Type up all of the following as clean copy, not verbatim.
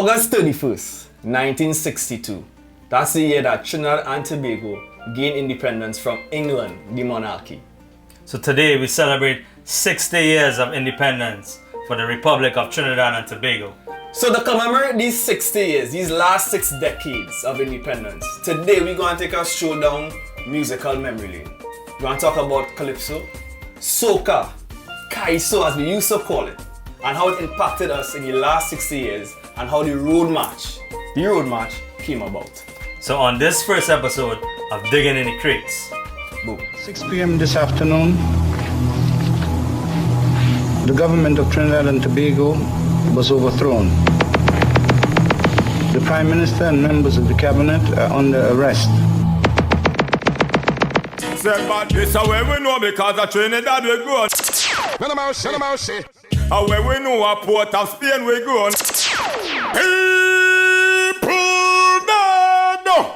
August 31st, 1962. That's the year that Trinidad and Tobago gained independence from England, the monarchy. So today we celebrate 60 years of independence for the Republic of Trinidad and Tobago. So to commemorate these 60 years, these last 6 decades of independence, today we're going to take a stroll down musical memory lane. We're going to talk about calypso, soca, calypso as we used to call it, and how it impacted us in the last 60 years, and how the road march came about. So on this first episode of Digging in the Krates, boom. 6 p.m. this afternoon, the government of Trinidad and Tobago was overthrown. The Prime Minister and members of the cabinet are under arrest. But this is where we know because of Trinidad we grown. And where we know a port of Spain we grown. People know.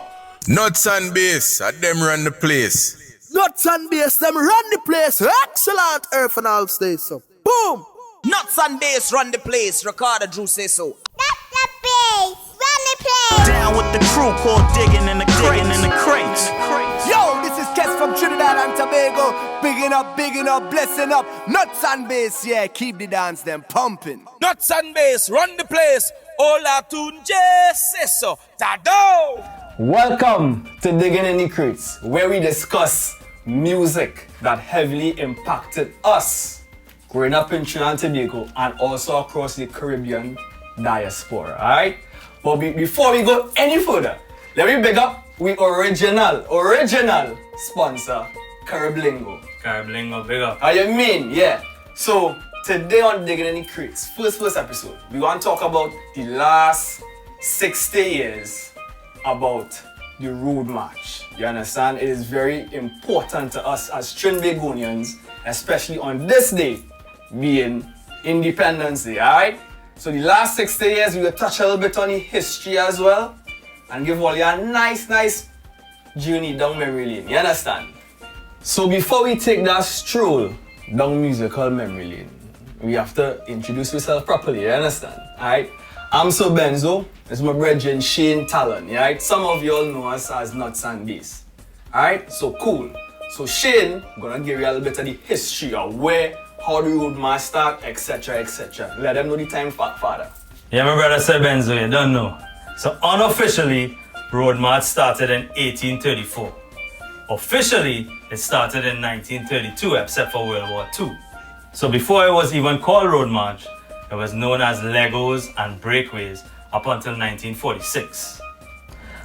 NutzXBase, them run the place. NutzXBase, them run the place. Excellent RRandal say so. Boom! NutzXBase run the place. Ricardo Drew say so. NutzXBase run the place. Down with the crew called Diggin in the Krates. Yo, this is Kes from Trinidad and Tobago. Bigging up, blessing up. NutzXBase, yeah, keep the dance them pumping. NutzXBase run the place. Hola tunje say so. Tado! Welcome to Digging in the Krates, where we discuss music that heavily impacted us growing up in Trinidad and Tobago and also across the Caribbean diaspora, alright? But before we go any further, let me big up we original sponsor, Cariblingo. Cariblingo, big up. How you mean? Yeah. So today on Digging in the Krates, first episode, we're going to talk about the last 60 years about the road march. You understand? It is very important to us as Trinbagonians, especially on this day being Independence Day, alright? So the last 60 years we will touch a little bit on the history as well and give all you a nice journey down memory lane. You understand? So before we take that stroll down musical memory lane, we have to introduce ourselves properly. You understand? Alright? I'm so Benzo. It's my brethren Shane Talon. Right? Some of you all know us as NutzXBase. Alright? So cool. So Shane gonna give you a little bit of the history of where, how the road march start, etc. Let them know the time father. Yeah, my brother said Benzo, you don't know. So unofficially, road march started in 1834. Officially, it started in 1932, except for World War II. So before it was even called road march, it was known as Legos and Breakaways up until 1946.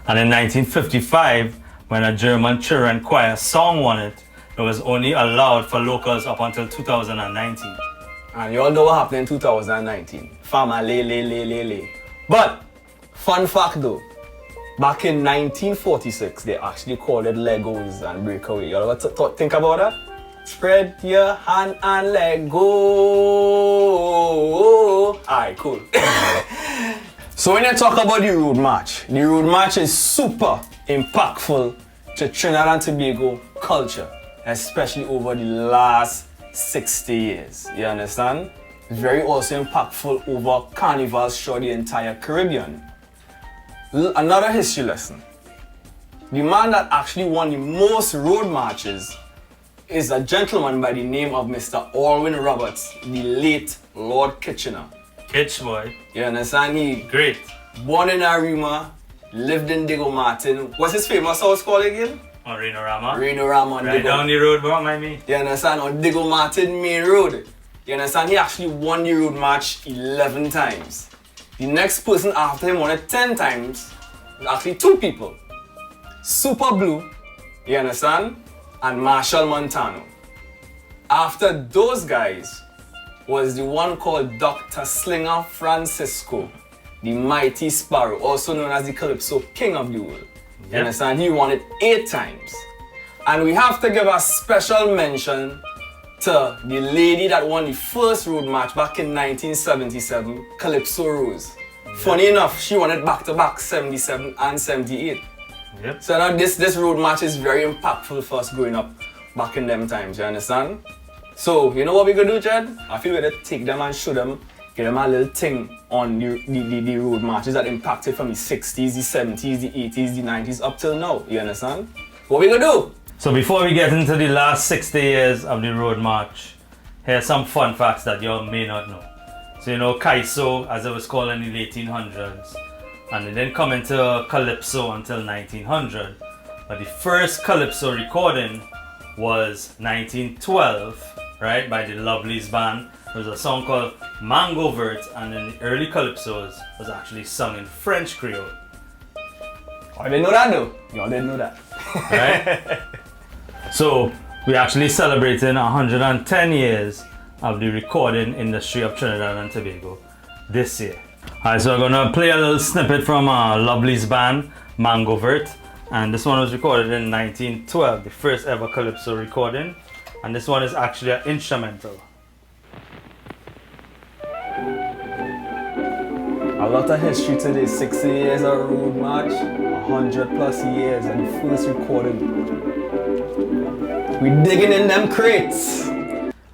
And in 1955, when a German children choir song won it, it was only allowed for locals up until 2019. And you all know what happened in 2019. Family. But, fun fact though, back in 1946, they actually called it Legos and Breakaway. You all ever think about that? Spread your hand and let go. Alright, cool. So when you talk about the road march is super impactful to Trinidad and Tobago culture, especially over the last 60 years. You understand? It's very also impactful over carnivals throughout the entire Caribbean. Another history lesson. The man that actually won the most road marches is a gentleman by the name of Mr. Alwyn Roberts, the late Lord Kitchener. Kitch boy. You understand? He Great. born in Arima, lived in Digo Martin. What's his famous house called again? On Reno-Rama. Reno-Rama on Right Digo. down the road, bro, mind me. You understand? On Digo Martin Main Road. You understand? He actually won the road march 11 times. The next person after him won it 10 times. Actually 2 people. Super Blue, you understand? And Marshall Montano. After those guys was the one called Dr. Slinger Francisco, the mighty sparrow, also known as the Calypso King of the World. You understand? He won it 8 times. And we have to give a special mention to the lady that won the first road march back in 1977, Calypso Rose. Funny enough, she won it back to back 77 and 78. Yep. So now this road march is very impactful for us growing up back in them times, you understand? So, you know what we gonna do, Chad? I feel we're gonna take them and show them give them a little thing on the road marches that impacted from the 60s, the 70s, the 80s, the 90s up till now. You understand? What we gonna do? So before we get into the last 60 years of the road march, here's some fun facts that you may not know. So you know calypso, as it was called in the 1800s, and it didn't come into calypso until 1900. But the first calypso recording was 1912, right, by the Lovely's band. There was a song called Mango Vert, and in the early calypsos was actually sung in French Creole. I didn't know that though. Y'all didn't know that. Right? So we're actually celebrating 110 years of the recording industry of Trinidad and Tobago this year. Alright, so we're gonna play a little snippet from Lovely's band, Mango Vert. And this one was recorded in 1912, the first ever calypso recording. And this one is actually an instrumental. A lot of history today, 60 years of road march, 100 plus years and the first recording. We digging in them crates.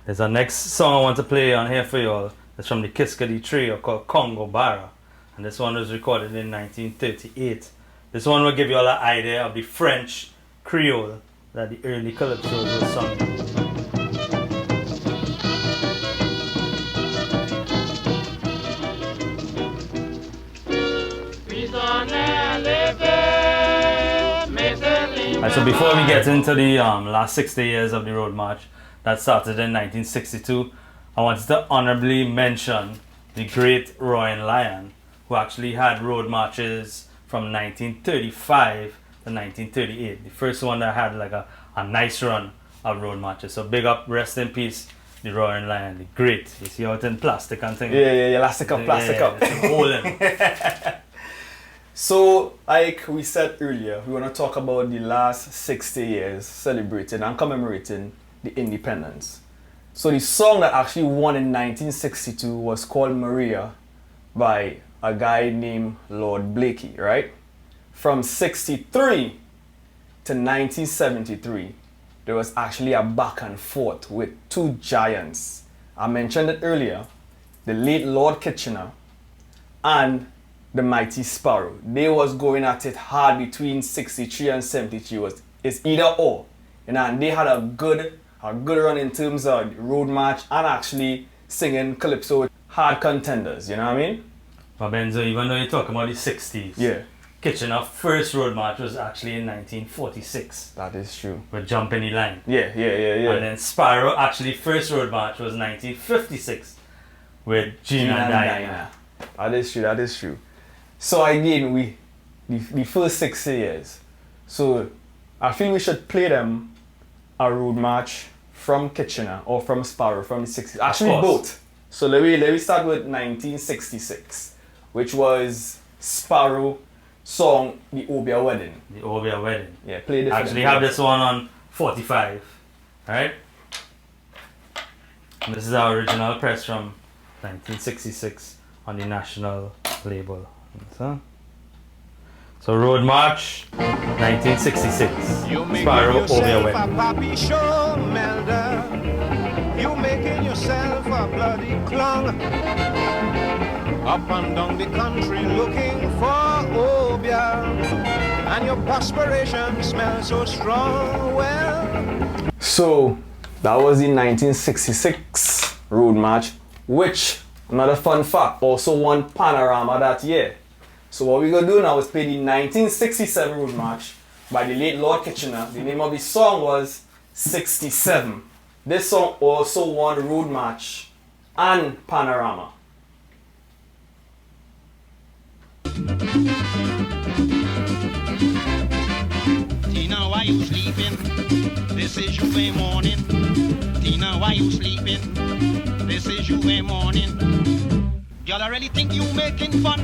There's a next song I want to play on here for y'all. It's from the Kiskadi Trio called Congo Barra. And this one was recorded in 1938. This one will give you all an idea of the French Creole that the early calypsos were sung in. Right, so before we get into the last 60 years of the road march that started in 1962, I wanted to honorably mention the great RRandal, who actually had road marches from 1935 to 1938. The first one that had like a nice run of road marches. So big up, rest in peace, the RRandal, the great. You see how it's in plastic and things. Yeah, elastic up. So, like we said earlier, we want to talk about the last 60 years celebrating and commemorating the independence. So the song that actually won in 1962 was called Maria by a guy named Lord Blakey, right? From 63 to 1973, there was actually a back and forth with two giants. I mentioned it earlier, the late Lord Kitchener and the mighty Sparrow. They was going at it hard between 63 and 73. It's either or. You know, and they had a good run in terms of road march and actually singing calypso with hard contenders, you know what I mean? But Benzo, even though you're talking about the 60s, yeah, Kitchener's first road march was actually in 1946. That is true. With Jump in the Line. Yeah. And then Sparrow actually first road march was 1956 with Gina and Diana. That is true. So again, the first 60 years. So I feel we should play them a road march from Kitchener or from Sparrow from the 60s. Actually both. So let me start with 1966, which was Sparrow song The Obia Wedding. The Obia Wedding. Yeah, play this. Actually have this one on 45. Alright? This is our original press from 1966 on the national label. So Road March 1966. Sparrow Obia Wedding. You making yourself a bloody clown. Up and down the country looking for Obia, and your perspiration smells so strong. Well, so that was the 1966 Road March, which, another fun fact, also won Panorama that year. So what we're gonna do now is play the 1967 Road March by the late Lord Kitchener. The name of the song was 67. This song also won Road March and Panorama. Tina, why you sleeping? This is you a morning. Tina, why you sleeping? This is you a morning. Y'all really think you making fun?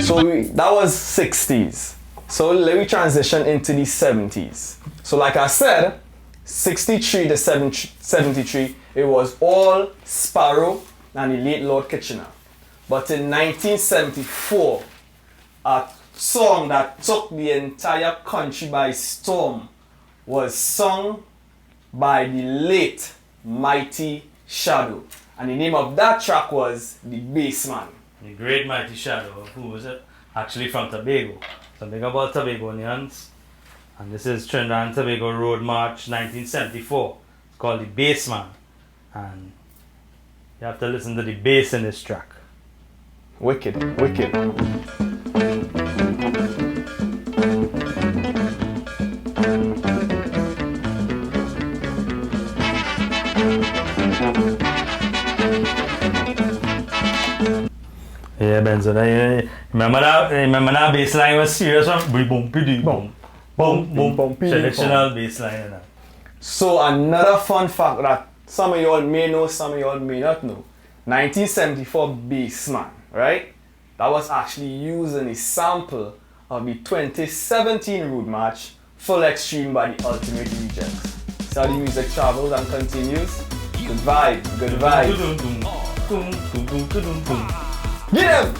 So that was 60s. So let me transition into the 70s. So like I said, 63 to 73, it was all Sparrow and the late Lord Kitchener. But in 1974, a song that took the entire country by storm was sung by the late Mighty Shadow. And the name of that track was The Bassman. The great mighty Shadow, who was actually from Tobago. So big about Tobagonians. And this is Trinidad and Tobago Road March 1974. It's called The Bassman. And you have to listen to the bass in this track. Wicked, wicked. Yeah, Benzo. Remember that bass line was serious one? Boom, boom, boom, boom. Traditional bass line. So another fun fact that some of y'all may know, some of y'all may not know. 1974 Bassman, right? That was actually used in a sample of the 2017 Road March, Full Extreme by the Ultimate Rejects. So the music travels and continues. Good vibes, good vibes. Get him!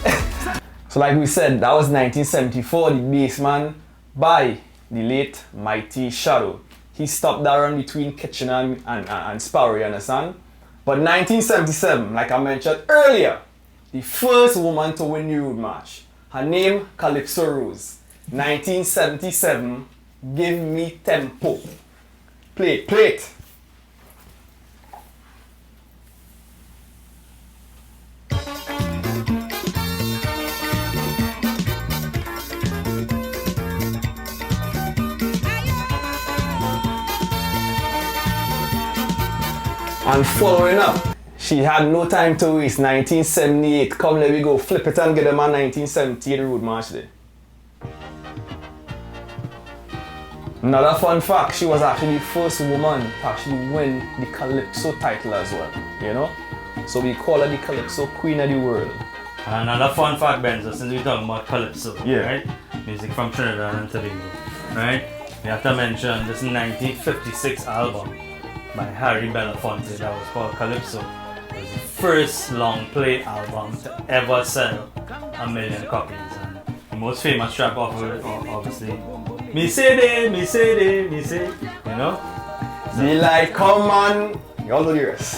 So like we said, that was 1974, the Bassman by the late mighty Shadow. He stopped that run between Kitchener and Sparrow, you understand? But 1977, like I mentioned earlier, the first woman to win the Road March. Her name, Calypso Rose. 1977, Give Me Tempo. Play it, play it. And following up, she had no time to waste. 1978, come let me go, flip it and get them on 1978 Road March Day. Another fun fact, she was actually the first woman to actually win the Calypso title as well, you know? So we call her the Calypso Queen of the World. And another fun fact, Benzo, since we're talking about Calypso, yeah, right? Music from Trinidad and Tobago, right? We have to mention this 1956 album by Harry Belafonte that was called Calypso. It was the first long play album to ever sell 1 million copies. And the most famous track off of it, obviously, Me Say Day, Me Say Day, Me Say, you know? Be like, come on, y'all know the rest.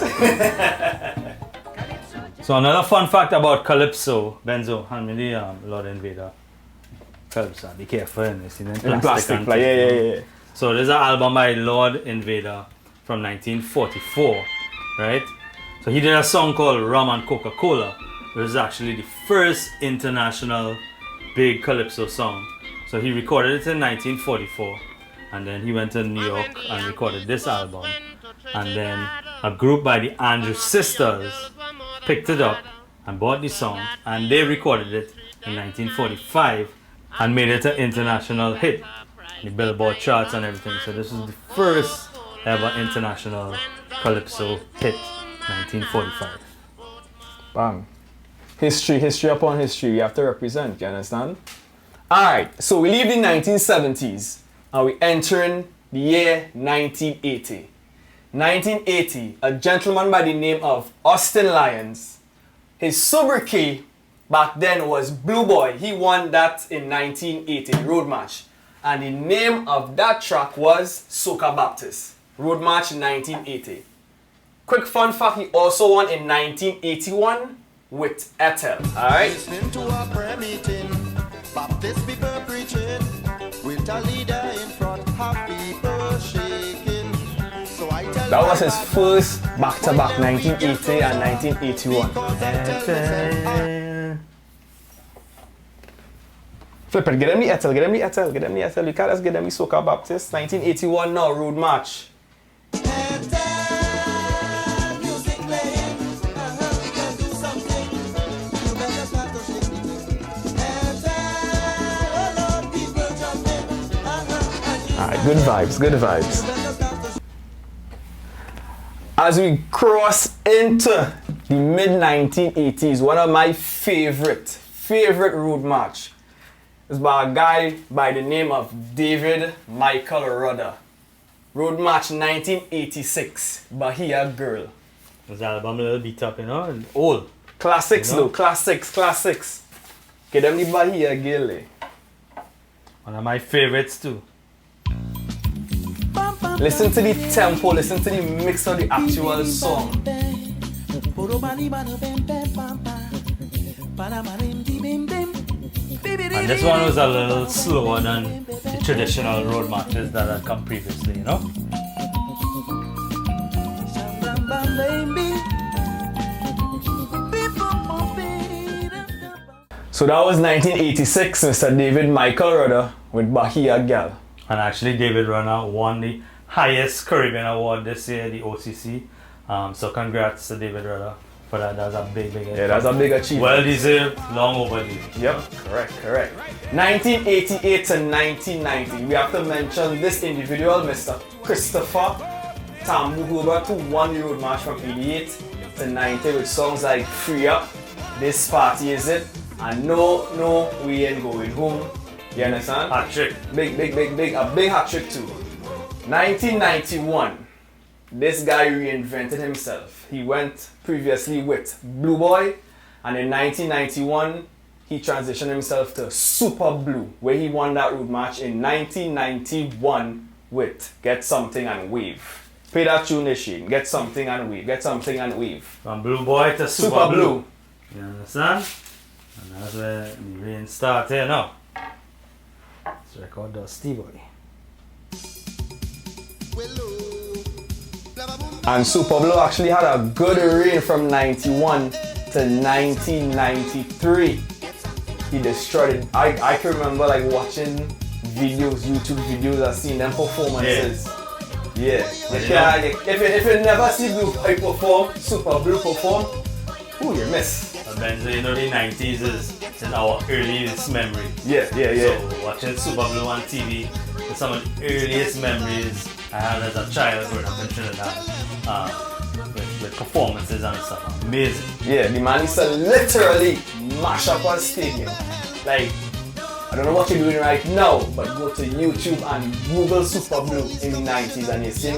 So another fun fact about Calypso, Benzo, hand me the Lord Invader Calypso. Be careful, it's in plastic. Yeah. So there's an album by Lord Invader from 1944, right? So he did a song called Rum and Coca-Cola, which is actually the first international big Calypso song. So he recorded it in 1944, and then he went to New York and recorded this album. And then a group by the Andrews Sisters picked it up and bought the song, and they recorded it in 1945 and made it an international hit, the Billboard charts and everything. So this is the first ever international Calypso hit, 1945. Bang. History upon history, we have to represent, you understand? Alright, so we leave the 1970s and we entering the year 1980. 1980, a gentleman by the name of Austin Lyons, his sobriquet back then was Blue Boy. He won that in 1980, Road March. And the name of that track was Soca Baptist. Road March 1980. Quick fun fact, he also won in 1981 with Ethel. Alright? Listening to a prayer meeting, Baptist people preaching, with a leader in front, half people shaking. So I tell that was his first back-to-back, 1980 and 1981. Flip it, get them the Ethel, get them the Ethel, get them the Ethel. You can't just get them the Soca Baptist. 1981 now, Road March. Alright, good vibes, good vibes. As we cross into the mid-1980s, one of my favorite Road March is by a guy by the name of David Michael Rudder. Road March 1986, Bahia Girl. This album a little beat up, you know, old. Classics, you know? though, classics. Get them the Bahia Girl. One of my favorites too. Listen to the tempo, listen to the mix of the actual song. And this one was a little slower than the traditional road marches that had come previously, you know? So that was 1986, Mr. David Michael Rudder with Bahia Gal. And actually David Rudder won the highest Caribbean award this year, the OCC. So congrats to David Rudder for that. That's a big yeah, that's a big achievement. Well deserved, long overdue. Yep, correct. 1988 to 1990, we have to mention this individual, Mr. Christopher Tambuhuba, who won the road march from 88 to 90 with songs like Free Up, This Party Is It, and No, We Ain't Going Home. You understand? Hat trick. Big, a big hat trick too. 1991, this guy reinvented himself. He went previously with Blue Boy, and in 1991, he transitioned himself to Super Blue, where he won that road march in 1991 with Get Something and Wave. Play that tune, Shane. Get Something and Wave. Get Something and Wave. From Blue Boy to Super Blue. You understand? And that's where the rain starts here now. Let's record Dusty Boy. And Super Blue actually had a good reign from 91 to 1993. He destroyed it. I can remember like watching videos, YouTube videos, and seeing them performances. Yeah. If you never see Blue Boy perform, Super Blue perform, ooh, you miss. Benzo, you know the 90s is our earliest memory. Yeah. So watching Super Blue on TV is some of the earliest memories I had as a child growing up in Trinidad. With performances and stuff. Amazing. Yeah, the man used to literally mash up a stadium. Like, I don't know what you're doing right now, but go to YouTube and Google Super Blue in the 90s and you see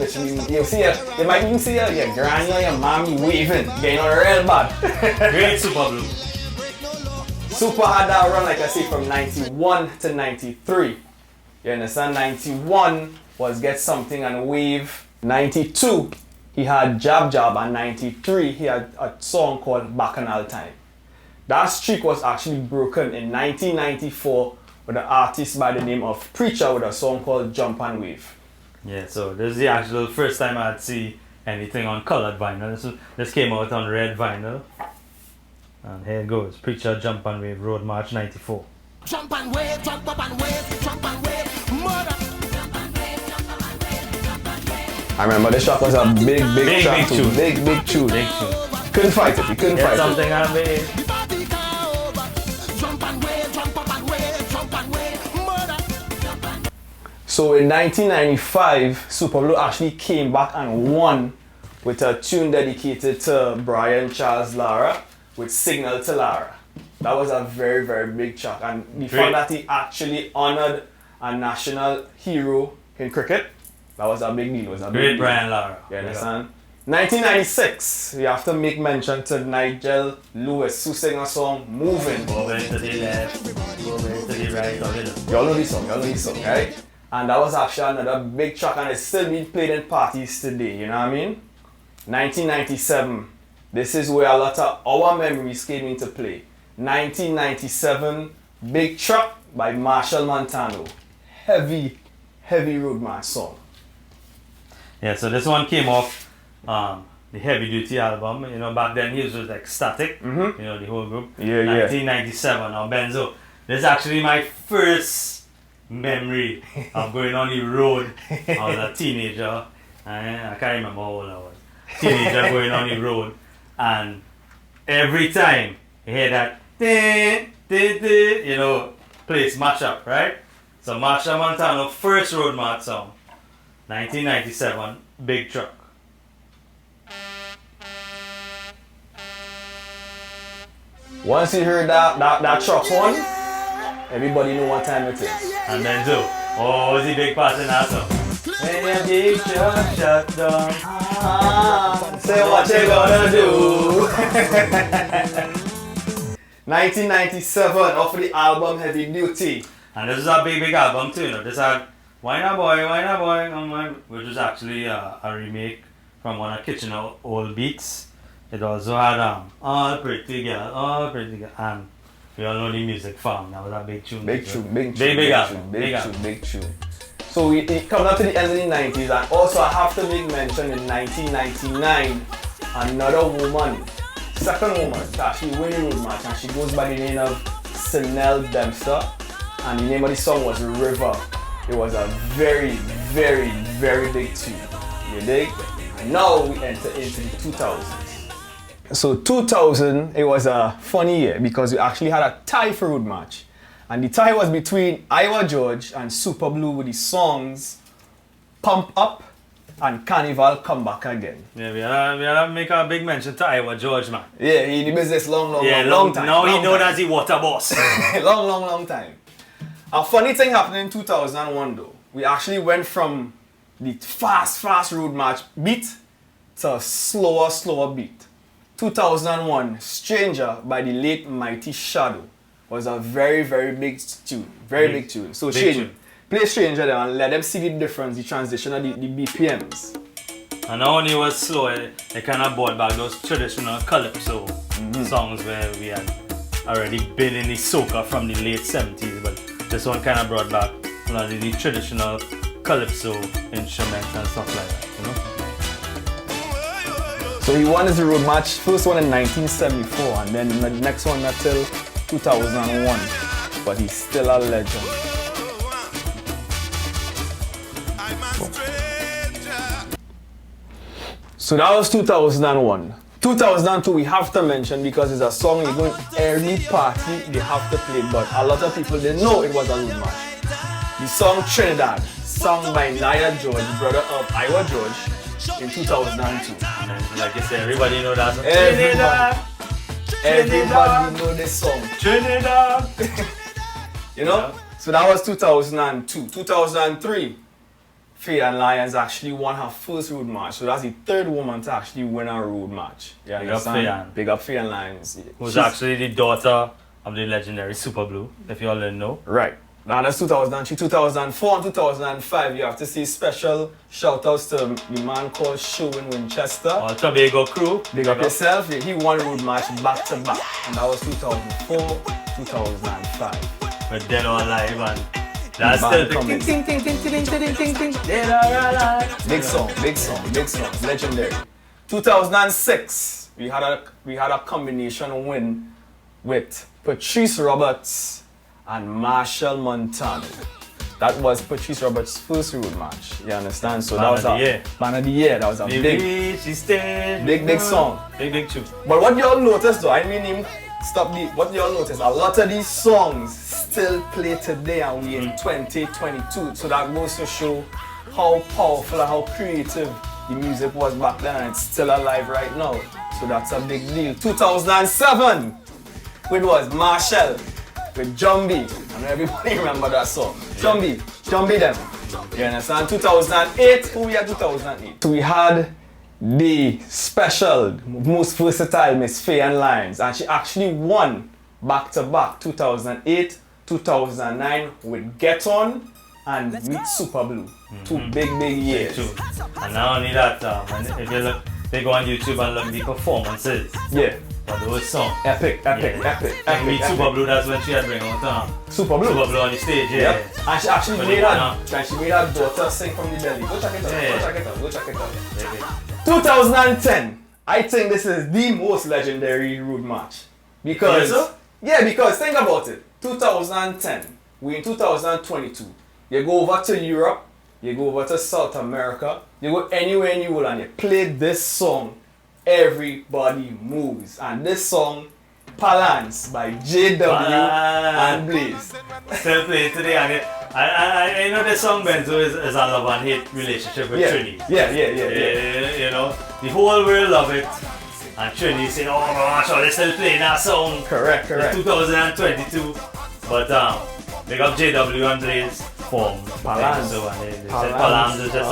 you might even see your granny or your mommy waving, getting on real bad. Great Super Blue. Super had that run, like I say, from 91 to 93. You understand? 91 was Get Something and Wave. 92, he had Jab, and 93, he had a song called Bacchanal Time. That streak was actually broken in 1994 with an artist by the name of Preacher with a song called Jump and Wave. Yeah, so this is the actual first time I'd see anything on colored vinyl. This came out on red vinyl. And here it goes. Preacher, Jump and Wave, Road March 94. Jump and wave, jump up and wave, jump and wave, murder. I remember this track was a big track too. Big tune. Couldn't fight it. You couldn't fight something it. on me. So in 1995, Super Blue actually came back and won with a tune dedicated to Brian Charles Lara with Signal to Lara. That was a very big track, and the fact that he actually honored a national hero in cricket, that was a big deal. It was a Great big Brian deal. Lara. You understand? 1996, we have to make mention to Nigel Lewis, who sang a song, Moving. Moving to the left, moving to the right. Y'all know this song, right? And that was actually another big track, and it's still being played in parties today, you know what I mean? 1997, this is where a lot of our memories came into play. 1997, Big Truck by Marshall Montano. Heavy road march song. Yeah, so this one came off the Heavy Duty album. You know, back then he was with like Static, you know, the whole group. 1997. Now Benzo, this is actually my first memory of going on the road. I was a teenager. I can't remember how old I was. Teenager going on the road, and every time you hear that, you know, plays Match Up, right? So Marshall Montano, first road march song, 1997, Big Truck. Once you heard that truck one, everybody know what time it is. And then was the big part in that song? When your big truck shut down, say what you gonna do. 1997, off of the album Heavy Duty. And this is a big album too, you know. This had Wine a Boy, which was actually a remake from one of Kitchener old beats. it also had All Pretty Girl, and we all know the music farm. That was a big tune. Big tune. Big tune. So it comes up to the end of the 90s, and also I have to make mention in 1999, another woman, second woman to actually win the road match, and she goes by the name of Sinel Dempster, and the name of the song was River. It was a very, very, very big tune. You dig? And now we enter into the 2000s. So 2000, it was a funny year because we actually had a tie for road match. And the tie was between Iowa George and Super Blue with the songs Pump Up and Carnival Come Back Again. Yeah, we had to make a big mention to Iowa George, man. Yeah, he in the business long time. Now he known as the water boss. long time. A funny thing happened in 2001 though. We actually went from the fast road match beat to a slower beat. 2001, Stranger by the late Mighty Shadow was a very, very big tune. Big tune. So Shane, play Stranger there and let them see the difference, the transition of the BPMs. And not only was slow, it kind of brought back those traditional calypso songs where we had already been in the soca from the late 70s, but this one kind of brought back a lot of the traditional calypso instruments and stuff like that, you know? So he won his road match, first one in 1974, and then the next one until 2001, but he's still a legend. So that was 2001. 2002 we have to mention because it's a song you go in every party they have to play, but a lot of people didn't know it was a road match. The song Trinidad, sung by Nia George, brother of Iowa George, in 2002. And like you said, everybody know that song. Everybody know this song. Trinidad. You know? Yeah. So that was 2002. 2003, Faye and Lions actually won her first road match. So that's the third woman to actually win a road match. Yeah, Big up Faye and Lions. Who's actually the daughter of the legendary Super Blue, if you all didn't know. Right. Now that's 2003, 2004 and 2005. You have to see special shout outs to the man called Sherwin Winchester. Or Tobago crew. Big up yourself. He won road match back to back. And that was 2004, 2005. We're dead or alive and that's still the ting. Dead or alive. Big song. Legendary. 2006, we had a combination win with Patrice Roberts and Marshall Montano. That was Patrice Roberts' first road match. You understand? So that was a Man of the Year. That was a big song. Big tune. But what y'all noticed though, I mean him stop the what y'all noticed, a lot of these songs still play today and we in 2022. So that goes to show how powerful and how creative the music was back then, and it's still alive right now. So that's a big deal. 2007, it was Marshall with Jumbie. I know everybody remember that song. Jumbie them. You understand? 2008, who we had 2008? So we had the special, most versatile Miss Faye and Lions, and she actually won back to back 2008, 2009 with Get On and with Super Blue. Two big years. And not only that, if you look, they go on YouTube and look the performances. Yeah. For those songs. Epic. And with Super Blue, that's when she had bring out Super Blue on the stage, yeah. Yep. And she actually made her daughter sing from the belly. Go check it out. 2010, I think this is the most legendary road match. Because think about it. 2010, we're in 2022. You go over to Europe, you go over to South America, you go anywhere in the world and you play this song, everybody moves. And this song, Palance by JW and Blaze. Still play today, and I know this song Benzo is a love and hate relationship with Trini. Yeah. You know, the whole world love it. And Trini saying, oh my gosh, they're still playing that song. Correct. It's 2022. But big up JW and Blaze from Palance. And they said Palance is just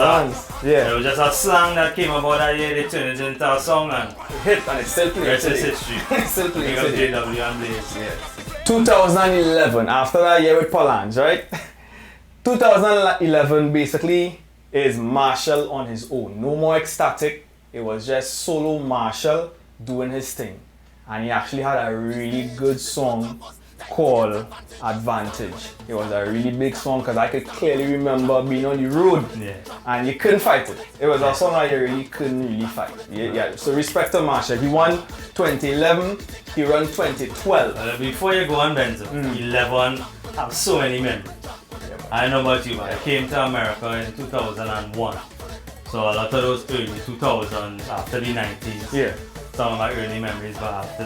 it was just a slang that came about that year. They turned it into a song and hit, and it's still playing today. It's still playing big up JW and Blaze. Yes. 2011, after that year with Palance, right? 2011 basically is Marshall on his own. No more Ecstatic. It was just solo Marshall doing his thing. And he actually had a really good song called Advantage. It was a really big song because I could clearly remember being on the road and you couldn't fight it. It was a song that you really couldn't really fight. So respect to Marshall. He won 2011, he won 2012. Before you go on, Benzo, 11 have so many memories. I don't know about you, but I came to America in 2001. So a lot of those early 2000s, after the 90s, some of my early memories, but after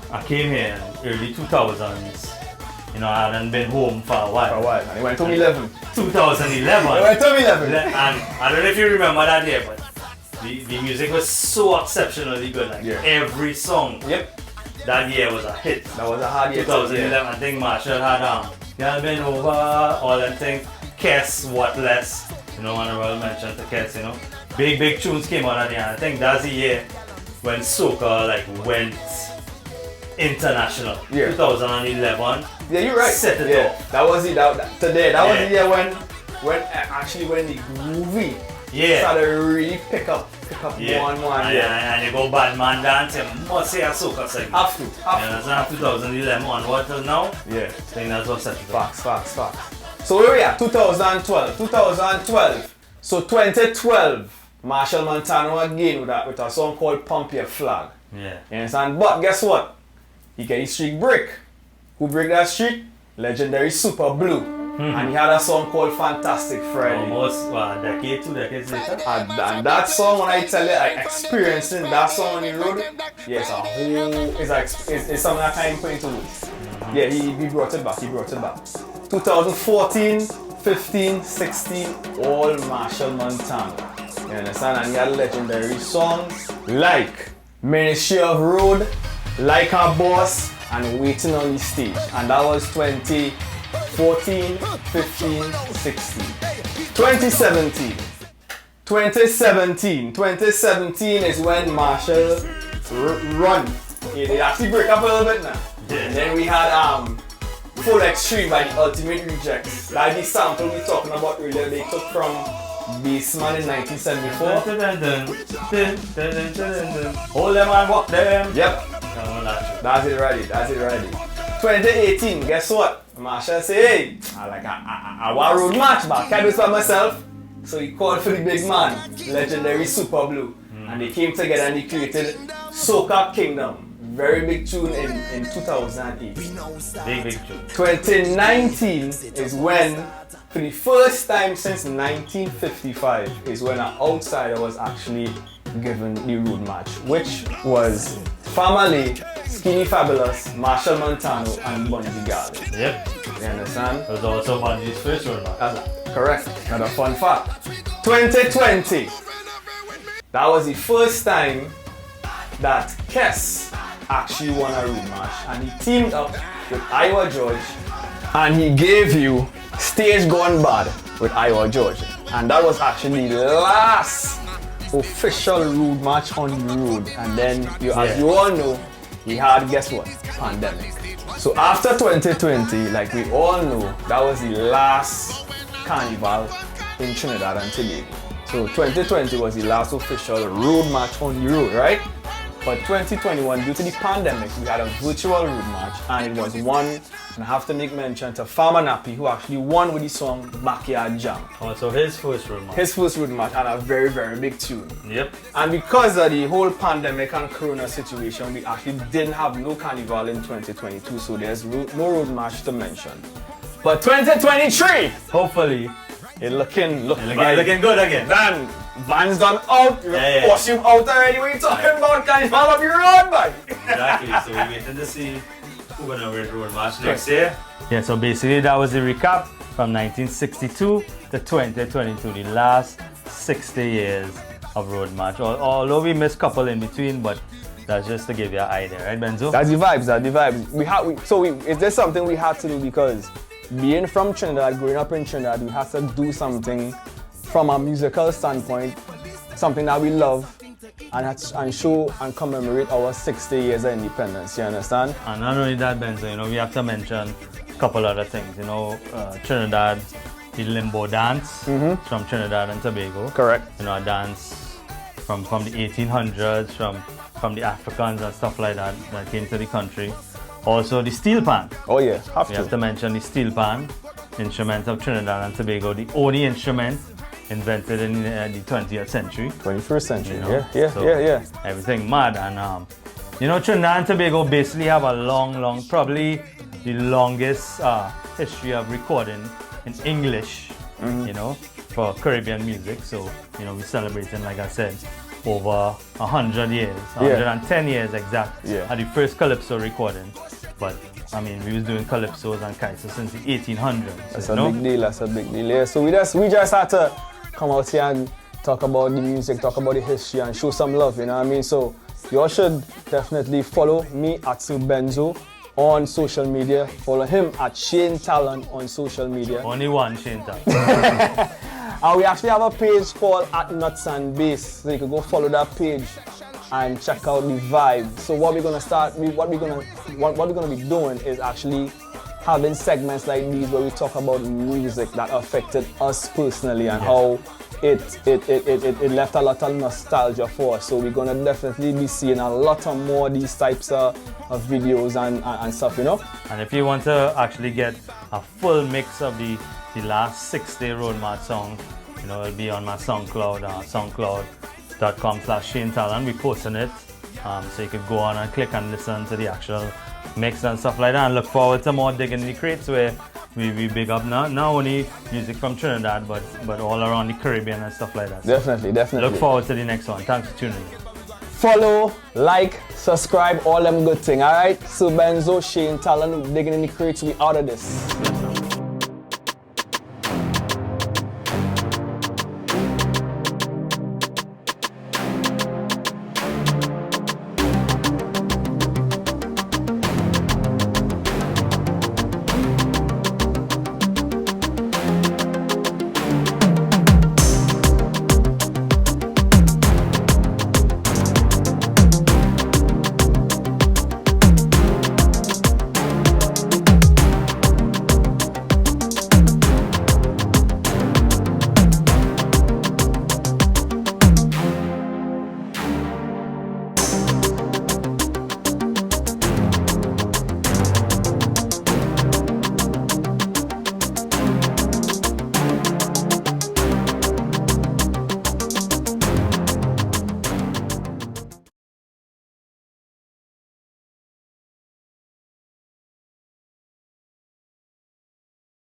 I came here in early 2000s, you know, I hadn't been home for a while. And it went to 11. 2011. It went to 11. And I don't know if you remember that year, but the music was so exceptionally good. Like every song that year was a hit. That was a hard year. 2011, I think Marshall had Y'all Been Over, all them things. Kess, What Less. You know, honorable mention to Kess, you know. Big tunes came out of there. And I think that's the year when soca like went international. 2011. Yeah, you're right. Set it off. That was it. That was the year when the groovy started to really pick up one. And you go Badman dance, you must say a soca segment. Have to. That's 2011 onward till now. I think that's what set it off. Facts. So where we at? 2012. So 2012, Marshall Montano again with a song called Pump Your Flag. You understand? But guess what? He get his streak break. Who break that streak? Legendary Super Blue. And he had a song called Fantastic Friday. Almost a decade, 2 decades later. And that song, when I tell you, I experiencing that song on the road, it's something I can't put into words. He brought it back. 2014, 15, 16, all Marshall Montano. You understand? And he had legendary songs like Ministry of Road, Like a Boss, and Waiting on the Stage. And that was 2014, 15, 16. 2017 is when Marshall run. They actually break up a little bit now. And then we had Full Extreme by the Ultimate Rejects. That's the sample we talking about earlier. They took from Baseman in 1974. Hold them and walk them. Yep. That's it ready. 2018, guess what? Marshall say, hey, I want a road match back. Can't do it by myself. So he called for the big man, legendary Super Blue. And they came together and they created Soca Kingdom. Very big tune in 2008. Big tune. 2019 is when, for the first time since 1955, is when an outsider was actually given the road match, which was Family, Skinny Fabulous, Marshall Montano, and Bungie Garlin. Yep. You understand? It was also Bungie's first road match. Correct. Another fun fact. 2020. That was the first time that Kess actually won a road match, and he teamed up with Iowa George, and he gave you Stage Gone Bad with Iowa George, and that was actually the last official road match on the road. And then, as you all know, he had, guess what? Pandemic. So after 2020, like we all know, that was the last carnival in Trinidad and Tobago. So 2020 was the last official road match on the road, right? But 2021, due to the pandemic, we had a virtual road match, and it was won, and I have to make mention to Farmer Nappy, who actually won with the song Backyard Jam. Oh, so his first road match. His first road match, and a very, very big tune. Yep. And because of the whole pandemic and corona situation, we actually didn't have no carnival in 2022, so there's no road match to mention. But 2023, hopefully, it's looking good again. Then Van's done out, costume out already. What are you talking about? Carnival of your road, man. Exactly. So we're waiting to see who's gonna win road match next year. Yeah. So basically, that was the recap from 1962 to 2022, the last 60 years of road match. Although we missed a couple in between, but that's just to give you an idea, right, Benzo? That's the vibes. Is there something we had to do because being from Trinidad, growing up in Trinidad, we had to do something from a musical standpoint, something that we love, and show and commemorate our 60 years of independence, you understand? And not only that, Benzo, we have to mention a couple other things, Trinidad, the limbo dance from Trinidad and Tobago. Correct. A dance from the 1800s, from from the Africans and stuff like that that came to the country. Also the steel pan. Oh yeah, We have to mention the steel pan, instrument of Trinidad and Tobago, the only instrument invented in the 20th century. 21st century, You know? yeah. Everything mad. And you know, Trinidad and Tobago basically have a long, probably the longest history of recording in English, you know, for Caribbean music. So, you know, we're celebrating, like I said, over 100 years, 110 years exact, at the first calypso recording. But I mean, we was doing calypsos and calypso since the 1800s. That's a big deal. That's a big deal. Yeah. So we just had to come out here and talk about the music, talk about the history, and show some love. You know what I mean? So you all should definitely follow me at Benzo on social media. Follow him at Shane Talon on social media. Only one Shane Talon. And we actually have a page called at NutzXBase, so you can go follow that page and check out the vibe. So what we're gonna be doing is actually having segments like these where we talk about music that affected us personally and how it left a lot of nostalgia for us. So we're gonna definitely be seeing a lot of more of these types of videos and stuff, you know. And if you want to actually get a full mix of the last 6-day Road March songs, you know, it'll be on my SoundCloud, soundcloud.com/Shane Talon. We're posting it, so you could go on and click and listen to the actual mix and stuff like that. And look forward to more Digging in the Crates, where we big up not only music from Trinidad, but all around the Caribbean and stuff like that. So definitely. Look forward to the next one. Thanks for tuning in. Follow, like, subscribe, all them good things. Alright? So Benzo, Shane Talon, Digging in the Crates, we out of this.